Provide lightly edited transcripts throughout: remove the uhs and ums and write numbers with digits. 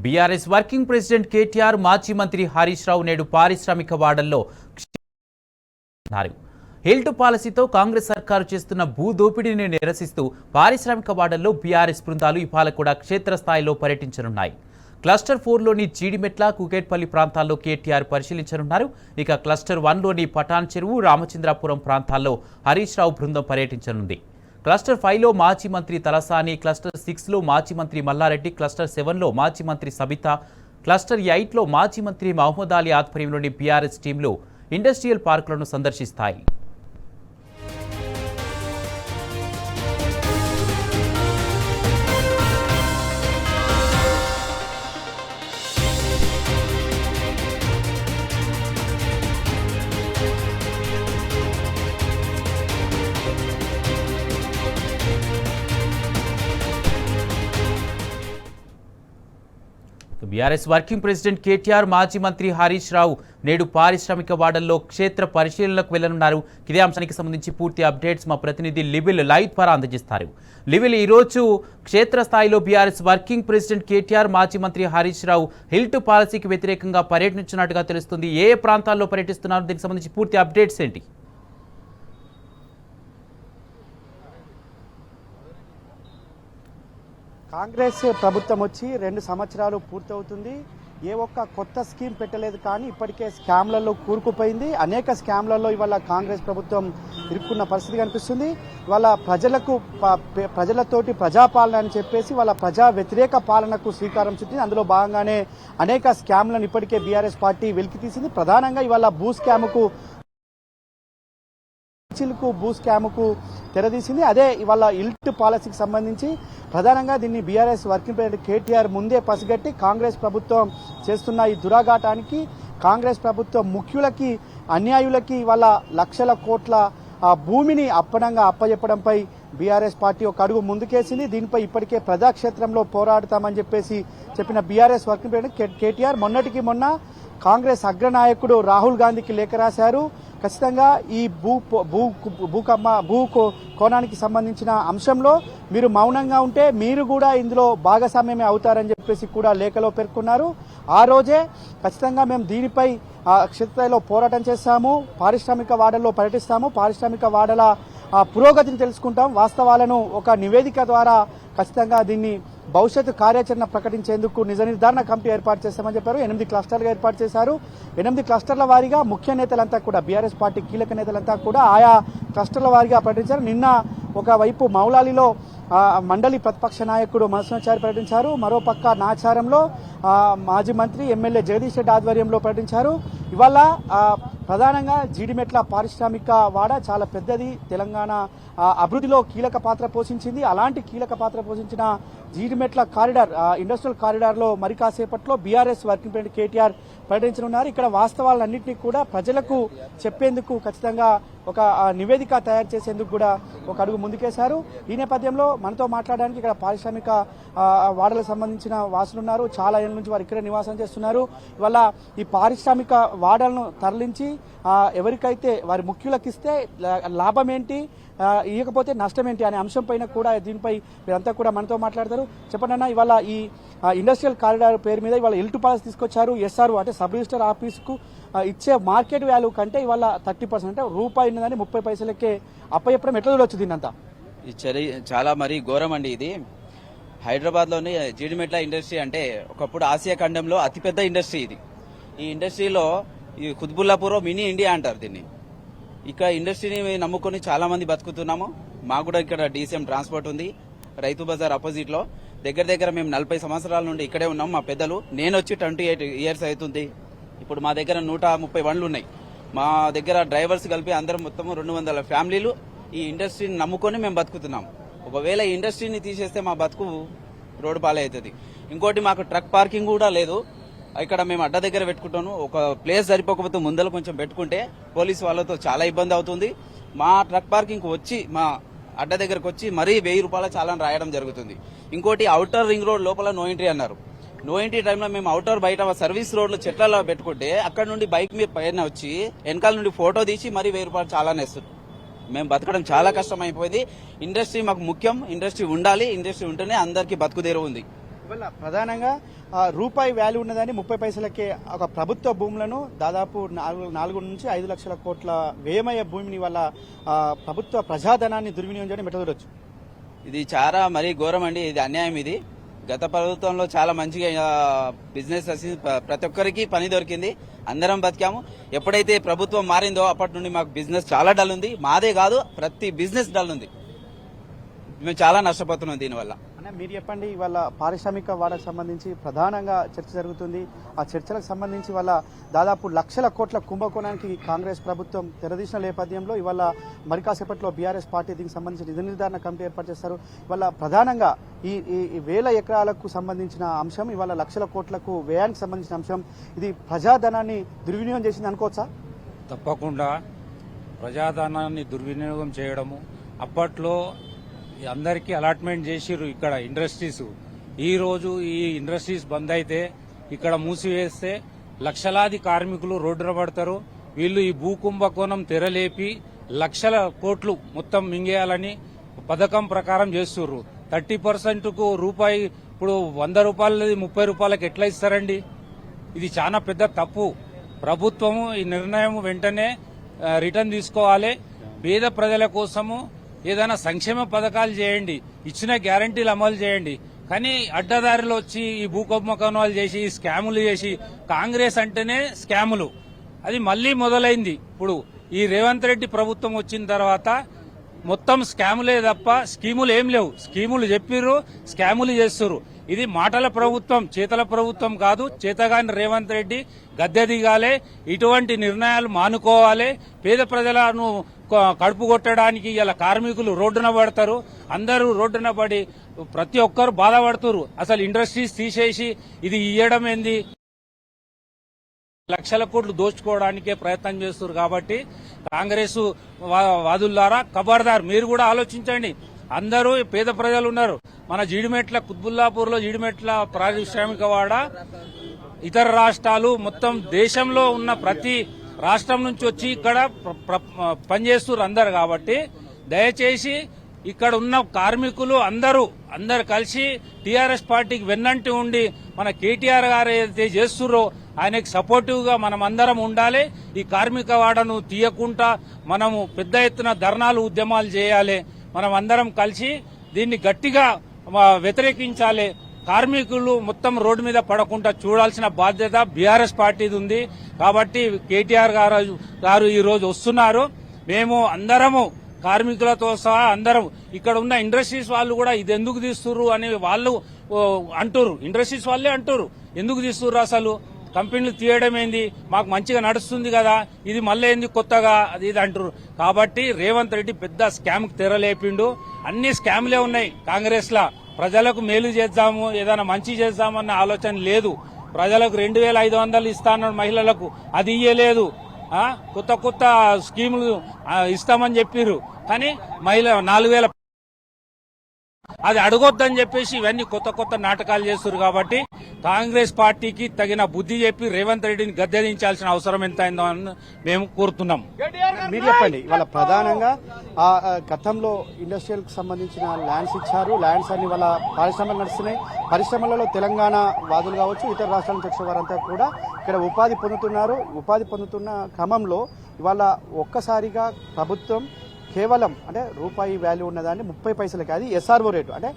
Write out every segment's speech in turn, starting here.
BRS working president KTR మాజీ మంత్రి హరీష్ రావు నేడు పారిశ్రామిక వాడల్లో హెల్ట్ పాలసీతో కాంగ్రెస్ సర్కారు చేస్తున్న భూ దోపిడీని నిరసిస్తూ పారిశ్రామిక వాడల్లో బీఆర్ఎస్ బృందాలు ఇవాళ కూడా క్షేత్రస్థాయిలో పర్యటించనున్నాయి. క్లస్టర్ 4లోని జీడిమెట్ల, కుకేట్పల్లి ప్రాంతాల్లో కేటీఆర్ పరిశీలించనున్నారు. ఇక క్లస్టర్ 1లోని పటాన్ చెరువు, రామచంద్రాపురం ప్రాంతాల్లో హరీష్ రావు బృందం పర్యటించనుంది. క్లస్టర్ 5లో మాజీ మంత్రి తలసాని, క్లస్టర్ 6లో మాజీ మంత్రి మల్లారెడ్డి, క్లస్టర్ 7లో మాజీ మంత్రి సబితా, క్లస్టర్ 8లో మాజీ మంత్రి మహమూద్ అలీ ఆధ్వర్యంలోని బీఆర్ఎస్ టీంలు ఇండస్ట్రియల్ పార్కులను సందర్శిస్తాయి. బీఆర్ఎస్ వర్కింగ్ ప్రెసిడెంట్ కేటీఆర్, మాజీ మంత్రి హరీష్ రావు నేడు పారిశ్రామిక వాడల్లో క్షేత్ర పరిశీలనకు వెళ్లనున్నారు. ఇదే అంశానికి సంబంధించి పూర్తి అప్డేట్స్ మా ప్రతినిధి లివిల్ లైవ్ ద్వారా అందజేస్తారు. లివిల్, ఈరోజు క్షేత్రస్థాయిలో బీఆర్ఎస్ వర్కింగ్ ప్రెసిడెంట్ కేటీఆర్, మాజీ మంత్రి హరీష్ రావు హిల్ట్ పాలసీకి వ్యతిరేకంగా పర్యటించినట్టుగా తెలుస్తుంది. ఏ ప్రాంతాల్లో పర్యటిస్తున్నారు? దీనికి సంబంధించి పూర్తి అప్డేట్స్ ఏంటి? కాంగ్రెస్ ప్రభుత్వం వచ్చి 2 సంవత్సరాలు పూర్తవుతుంది. ఏ ఒక్క కొత్త స్కీమ్ పెట్టలేదు, కానీ ఇప్పటికే స్కామ్లలో కూరుకుపోయింది. అనేక స్కామ్లలో ఇవాళ కాంగ్రెస్ ప్రభుత్వం ఇరుక్కున్న పరిస్థితి కనిపిస్తుంది. ఇవాళ ప్రజలతోటి ప్రజాపాలన అని చెప్పేసి వాళ్ళ ప్రజా వ్యతిరేక పాలనకు శ్రీకారం చుట్టింది. అందులో భాగంగానే అనేక స్కామ్లను ఇప్పటికే బీఆర్ఎస్ పార్టీ వెలికి తీసింది. ప్రధానంగా ఇవాళ భూ స్కాముకు తెరదీసింది. అదే ఇవాళ ఇల్ట్ పాలసీకి సంబంధించి ప్రధానంగా దీన్ని బీఆర్ఎస్ వర్కింగ్ ప్రెసిడెంట్ కేటీఆర్ ముందే పసిగట్టి కాంగ్రెస్ ప్రభుత్వం చేస్తున్న ఈ దురాఘాటానికి, కాంగ్రెస్ ప్రభుత్వం ముఖ్యులకి, అన్యాయులకి ఇవాళ లక్షల కోట్ల భూమిని అప్పజెప్పడంపై బీఆర్ఎస్ పార్టీ ఒక అడుగు ముందుకేసింది. దీనిపై ఇప్పటికే ప్రజాక్షేత్రంలో పోరాడతామని చెప్పిన బీఆర్ఎస్ వర్కింగ్ ప్రెసిడెంట్ కేటీఆర్ మొన్నటికి మొన్న కాంగ్రెస్ అగ్రనాయకుడు రాహుల్ గాంధీకి లేఖ రాశారు. ఖచ్చితంగా ఈ భూ కోణానికి సంబంధించిన అంశంలో మీరు మౌనంగా ఉంటే మీరు కూడా ఇందులో భాగస్వామ్యమే అవుతారని చెప్పేసి కూడా లేఖలో పేర్కొన్నారు. ఆ రోజే ఖచ్చితంగా మేము దీనిపై క్షేత్రస్థాయిలో పోరాటం చేస్తాము, పారిశ్రామిక వాడల్లో పర్యటిస్తాము, పారిశ్రామిక వాడల పురోగతిని తెలుసుకుంటాం, వాస్తవాలను ఒక నివేదిక ద్వారా ఖచ్చితంగా దీన్ని భవిష్యత్తు కార్యాచరణ ప్రకటించేందుకు నిజ నిర్ధారణ కమిటీ ఏర్పాటు చేస్తామని చెప్పారు. 8 క్లస్టర్లుగా ఏర్పాటు చేశారు. 8 క్లస్టర్ల వారీగా ముఖ్య నేతలంతా కూడా, బీఆర్ఎస్ పార్టీ కీలక నేతలంతా కూడా ఆయా క్లస్టర్ల వారీగా పర్యటించారు. నిన్న ఒకవైపు మౌలాలిలో మండలి ప్రతిపక్ష నాయకుడు మనసునాచారి పర్యటించారు. మరోపక్క నాచారంలో మాజీ మంత్రి ఎమ్మెల్యే జగదీష్ రెడ్డి ఆధ్వర్యంలో పర్యటించారు. ఇవాళ ప్రధానంగా జీడిమెట్ల పారిశ్రామిక వాడ చాలా పెద్దది, తెలంగాణ అభివృద్ధిలో కీలక పాత్ర పోషించింది. అలాంటి కీలక పాత్ర పోషించిన జీడిమెట్ల కారిడార్, ఇండస్ట్రియల్ కారిడార్లో మరి కాసేపట్లో బీఆర్ఎస్ వర్కింగ్ ప్రెసిడెంట్ కేటీఆర్ పర్యటించనున్నారు. ఇక్కడ వాస్తవాలన్నింటినీ కూడా ప్రజలకు చెప్పేందుకు ఖచ్చితంగా ఒక నివేదిక తయారు చేసేందుకు కూడా ఒక అడుగు ముందుకేశారు. ఈ నేపథ్యంలో మనతో మాట్లాడడానికి ఇక్కడ పారిశ్రామిక వాడలకు సంబంధించిన వాసులున్నారు. చాలా ఏళ్ళ నుంచి వారు ఇక్కడే నివాసం చేస్తున్నారు. ఇవాళ ఈ పారిశ్రామిక వాడలను తరలించి ఎవరికైతే వారి ముఖ్యులకు ఇస్తే లాభం ఏంటి, ఇవ్వకపోతే నష్టం ఏంటి అనే అంశం పైన కూడా దీనిపై మీరంతా కూడా మనతో మాట్లాడతారు. చెప్పండి అన్న, ఇవాళ ఈ ఇండస్ట్రియల్ కారిడార్ పేరు మీద ఇవాళ ఇల్టు పాలసీ తీసుకొచ్చారు. ఎస్ఆర్ఓ అంటే సబ్ రిజిస్టర్ ఆఫీస్కు ఇచ్చే మార్కెట్ వాల్యూ కంటే ఇవాళ 30% అంటే రూపాయి ఉన్నదని 30 పైసలకే అప్పచెప్పడం ఎట్లా చూడొచ్చు దీన్నంతా? చాలా మరీ ఘోరం అండి. ఇది హైదరాబాద్లోని జీడిమెట్ల ఇండస్ట్రీ అంటే ఒకప్పుడు ఆసియా ఖండంలో అతిపెద్ద ఇండస్ట్రీ ఇది. ఈ ఇండస్ట్రీలో ఈ ఖుద్బుల్లాపూర్ మినీ ఇండియా అంటారు దీన్ని. ఇక్కడ ఇండస్ట్రీని నమ్ముకొని చాలా మంది బతుకుతున్నాము. మాకు కూడా ఇక్కడ డీసీఎం ట్రాన్స్పోర్ట్ ఉంది. రైతు బజార్ అపోజిట్ లో దగ్గర మేము 40 సంవత్సరాల నుండి ఇక్కడే ఉన్నాం. మా పెద్దలు, నేను వచ్చి 28 ఇయర్స్ అవుతుంది. ఇప్పుడు మా దగ్గర 130 బండ్లు ఉన్నాయి. మా దగ్గర డ్రైవర్స్ కలిపి అందరం మొత్తం 200 ఫ్యామిలీలు ఈ ఇండస్ట్రీని నమ్ముకొని మేము బతుకుతున్నాం. ఒకవేళ ఈ ఇండస్ట్రీని తీసేస్తే మా బతుకు రోడ్డు పాలే అవుతుంది. ఇంకోటి, మాకు ట్రక్ పార్కింగ్ కూడా లేదు. ఇక్కడ మేము అడ్డ దగ్గర పెట్టుకుంటాను. ఒక ప్లేస్ సరిపోకపోతే ముందర కొంచెం పెట్టుకుంటే పోలీసు వాళ్ళతో చాలా ఇబ్బంది అవుతుంది. మా ట్రక్ పార్కింగ్ వచ్చి మా అడ్డ దగ్గరకు వచ్చి మరీ 1000 రూపాయల చాలని రాయడం జరుగుతుంది. ఇంకోటి, అవుటర్ రింగ్ రోడ్ లోపల నో ఎంట్రీ అన్నారు. నో ఎంట్రీ టైంలో మేము అవుటర్ బయట సర్వీస్ రోడ్లు చెట్లలో పెట్టుకుంటే అక్కడ నుండి బైక్ మీద పైన వచ్చి వెనకాల నుండి ఫోటో తీసి మరీ 1000 రూపాయలు చాలానే వేస్తారు. మేము బతకడం చాలా కష్టం అయిపోయింది. ఇండస్ట్రీ మాకు ముఖ్యం. ఇండస్ట్రీ ఉండాలి. ఇండస్ట్రీ ఉంటేనే అందరికీ బతుకుదేరు ఉంది. ఇవాళ ప్రధానంగా రూపాయి వాల్యూ ఉన్నదని 30 పైసలకే ఒక ప్రభుత్వ భూములను దాదాపు 4 నుంచి 5 లక్షల కోట్ల వ్యయమయ్యే భూమిని వాళ్ళ ప్రభుత్వ ప్రజాధనాన్ని దుర్వినియోగం చేయడం ఎట్లా చూడొచ్చు? ఇది చాలా మరీ ఘోరం అండి. ఇది అన్యాయం. ఇది గత ప్రభుత్వంలో చాలా మంచిగా బిజినెస్ వచ్చింది, ప్రతి ఒక్కరికి పని దొరికింది, అందరం బతికాము. ఎప్పుడైతే ప్రభుత్వం మారిందో అప్పటి నుండి మాకు బిజినెస్ చాలా డల్ ఉంది. మాదే కాదు, ప్రతి బిజినెస్ డల్ ఉంది. మేము చాలా నష్టపోతున్నాం దీనివల్ల. అన్న మీరు చెప్పండి, ఇవాళ పారిశ్రామిక వాడకు సంబంధించి ప్రధానంగా చర్చ జరుగుతుంది. ఆ చర్చలకు సంబంధించి వాళ్ళ దాదాపు లక్షల కోట్ల కుంభకోణానికి కాంగ్రెస్ ప్రభుత్వం తెరదీసిన నేపథ్యంలో ఇవాళ మరి కాసేపట్లో బీఆర్ఎస్ పార్టీ దీనికి సంబంధించి నిధి నిర్ధారణ కమిటీ ఏర్పాటు చేస్తారు. ఇవాళ ప్రధానంగా ఈ వేల ఎకరాలకు సంబంధించిన అంశం, ఇవాళ లక్షల కోట్లకు వ్యయానికి సంబంధించిన అంశం, ఇది ప్రజాధనాన్ని దుర్వినియోగం చేసింది అనుకోవచ్చా? తప్పకుండా ప్రజాధనాన్ని దుర్వినియోగం చేయడము. అప్పట్లో అందరికీ అలాట్మెంట్ చేసిర్రు ఇక్కడ ఇండస్ట్రీస్. ఈ రోజు ఈ ఇండస్ట్రీస్ బంద్ అయితే, ఇక్కడ మూసివేస్తే లక్షలాది కార్మికులు రోడ్డున పడతారు. వీళ్ళు ఈ భూకుంభకోణం తెరలేపి లక్షల కోట్లు మొత్తం మింగేయాలని పథకం ప్రకారం చేస్తుర్రు. 30% కు రూపాయి, ఇప్పుడు 100 రూపాయలది 30 రూపాయలకు ఎట్లా ఇస్తారండి? ఇది చాలా పెద్ద తప్పు. ప్రభుత్వము ఈ నిర్ణయం వెంటనే రిటర్న్ తీసుకోవాలి. పేద ప్రజల కోసము ఏదైనా సంక్షేమ పథకాలు చేయండి, ఇచ్చిన గ్యారంటీలు అమలు చేయండి. కానీ అడ్డదారిలో వచ్చి ఈ భూకుంభకోణాలు చేసి స్కాములు చేసి, కాంగ్రెస్ అంటేనే స్కాములు, అది మళ్లీ మొదలైంది. ఇప్పుడు ఈ రేవంత్ రెడ్డి ప్రభుత్వం వచ్చిన తర్వాత మొత్తం స్కాములే తప్ప స్కీములు ఏం లేవు. స్కీములు చెప్పిర్రు, స్కాములు చేస్తుర్రు. ఇది మాటల ప్రభుత్వం, చేతల ప్రభుత్వం కాదు. చేతగాని రేవంత్ రెడ్డి గద్దె దిగాలే, ఇటువంటి నిర్ణయాలు మానుకోవాలి. పేద ప్రజలను కడుపు కొట్టడానికి ఇలా కార్మికులు రోడ్డున పడతారు. అందరూ రోడ్డున పడి ప్రతి ఒక్కరు బాధపడుతున్నారు. అసలు ఇండస్ట్రీస్ తీసేసి ఇది ఇయ్యడం ఏంది? లక్షల కోట్లు దోచుకోవడానికే ప్రయత్నం చేస్తున్నారు. కాబట్టి కాంగ్రెస్ వాదులారా ఖబర్దార్, మీరు కూడా ఆలోచించండి. అందరూ పేద ప్రజలు ఉన్నారు. మన జీడిమెట్ల కుత్బుల్లాపూర్ లో జీడిమెట్ల పారిశ్రామిక వాడ, ఇతర రాష్ట్రాలు, మొత్తం దేశంలో ఉన్న ప్రతి రాష్ట్రం నుంచి వచ్చి ఇక్కడ పనిచేస్తున్నారు అందరు. కాబట్టి దయచేసి ఇక్కడ ఉన్న కార్మికులు అందరూ కలిసి టీఆర్ఎస్ పార్టీకి వెన్నంటి ఉండి మన కేటీఆర్ గారు ఏదైతే చేస్తుర్రో ఆయనకి సపోర్టివ్ గా మనం అందరం ఉండాలి. ఈ కార్మిక వాడను తీయకుండా మనము పెద్ద ఎత్తున ధర్నాలు, ఉద్యమాలు చేయాలి. మనం అందరం కలిసి దీన్ని గట్టిగా వ్యతిరేకించాలి. కార్మికులు మొత్తం రోడ్డు మీద పడకుండా చూడాల్సిన బాధ్యత బీఆర్ఎస్ పార్టీది ఉంది. కాబట్టి కేటీఆర్ గారు ఈ రోజు వస్తున్నారు. మేము అందరము కార్మికులతో సహా అందరం, ఇక్కడ ఉన్న ఇండస్ట్రీస్ వాళ్ళు కూడా ఇది ఎందుకు తీస్తుర్రు అని వాళ్ళు అంటుర్రు. ఇండస్ట్రీస్ వాళ్ళే అంటుర్రు, ఎందుకు తీస్తుర్రు, అసలు కంపెనీలు తీయడం ఏంది, మాకు మంచిగా నడుస్తుంది కదా, ఇది మళ్ళీ ఏంది కొత్తగా, అది ఇది అంటారు. కాబట్టి రేవంత్ రెడ్డి పెద్ద స్కామ్ కు తెరలేపిండు. అన్ని స్కామ్లే ఉన్నాయి కాంగ్రెస్ లా. ప్రజలకు మేలు చేద్దాము, ఏదైనా మంచి చేద్దామన్న ఆలోచన లేదు. ప్రజలకు 2500 ఇస్తానన్నాడు మహిళలకు, అది ఇయ్యలేదు. కొత్త స్కీములు ఇస్తామని చెప్పిర్రు, కానీ మహిళ 4000 అది అడగొద్దని చెప్పేసి ఇవన్నీ కొత్త నాటకాలు చేస్తున్నారు. కాబట్టి కాంగ్రెస్ పార్టీకి తగిన బుద్ధి చెప్పి రేవంత్ రెడ్డిని గద్దెదించాల్సిన అవసరం ఎంత అయిందో అని మేము కోరుతున్నాం. మీరు చెప్పండి, ఇవాళ ప్రధానంగా గతంలో ఇండస్ట్రియల్ కు సంబంధించిన ల్యాండ్స్ ఇచ్చారు. ల్యాండ్స్ అన్ని వాళ్ళ పరిశ్రమలు నడుస్తున్నాయి. పరిశ్రమలలో తెలంగాణ వాదులు కావచ్చు, ఇతర రాష్ట్రాల నుంచి వచ్చిన వారంతా కూడా ఇక్కడ ఉపాధి పొందుతున్నారు. ఉపాధి పొందుతున్న క్రమంలో ఇవాళ ఒక్కసారిగా ప్రభుత్వం కేవలం అంటే రూపాయి వాల్యూ ఉన్నదాన్ని 30 పైసలకి, అది ఎస్ఆర్ఓ రేటు. అంటే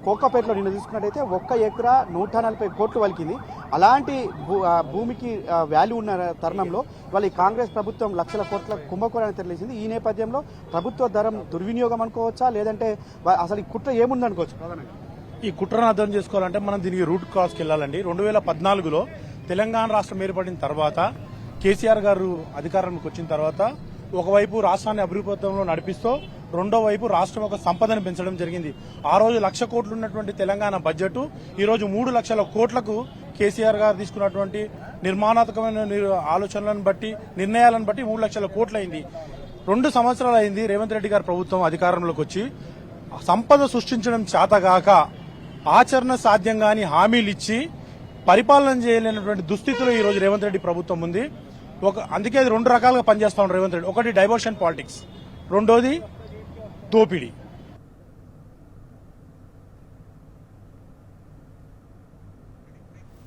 కోకాపేటలో నిన్న చూసుకున్నట్టయితే 1 ఎకరా 140 కోట్లు వలికింది. అలాంటి భూమికి వాల్యూ ఉన్న తరుణంలో ఇవాళ ఈ కాంగ్రెస్ ప్రభుత్వం లక్షల కోట్ల కుంభకోణాన్ని తెరలేసింది. ఈ నేపథ్యంలో ప్రభుత్వ ధరం దుర్వినియోగం అనుకోవచ్చా, లేదంటే అసలు ఈ కుట్ర ఏముంది అనుకోవచ్చు? ఈ కుట్రను అర్థం చేసుకోవాలంటే మనం దీనికి రూట్ కాస్కి వెళ్ళాలండి. 2014లో తెలంగాణ రాష్ట్రం ఏర్పడిన తర్వాత కేసీఆర్ గారు అధికారంలోకి వచ్చిన తర్వాత ఒకవైపు రాష్ట్రాన్ని అభివృద్ధిలో నడిపిస్తూ రెండో వైపు రాష్ట్రం ఒక సంపదను పెంచడం జరిగింది. ఆ రోజు 1,00,000 కోట్లు ఉన్నటువంటి తెలంగాణ బడ్జెట్ ఈ రోజు 3 లక్షల కోట్లకు కేసీఆర్ గారు తీసుకున్నటువంటి నిర్మాణాత్మకమైన ఆలోచనలను బట్టి, నిర్ణయాలను బట్టి 3 లక్షల కోట్లు అయింది. 2 సంవత్సరాలు అయింది రేవంత్ రెడ్డి గారి ప్రభుత్వం అధికారంలోకి వచ్చి. సంపద సృష్టించడం చేతగాక ఆచరణ సాధ్యం కాని హామీలు ఇచ్చి పరిపాలన చేయలేనటువంటి దుస్థితిలో ఈ రోజు రేవంత్ రెడ్డి ప్రభుత్వం ఉంది. అందుకే అది 2 రకాలుగా పనిచేస్తా ఉన్నారు రేవంత్ రెడ్డి. ఒకటి డైవర్షన్ పాలిటిక్స్, రెండోది దోపిడీ.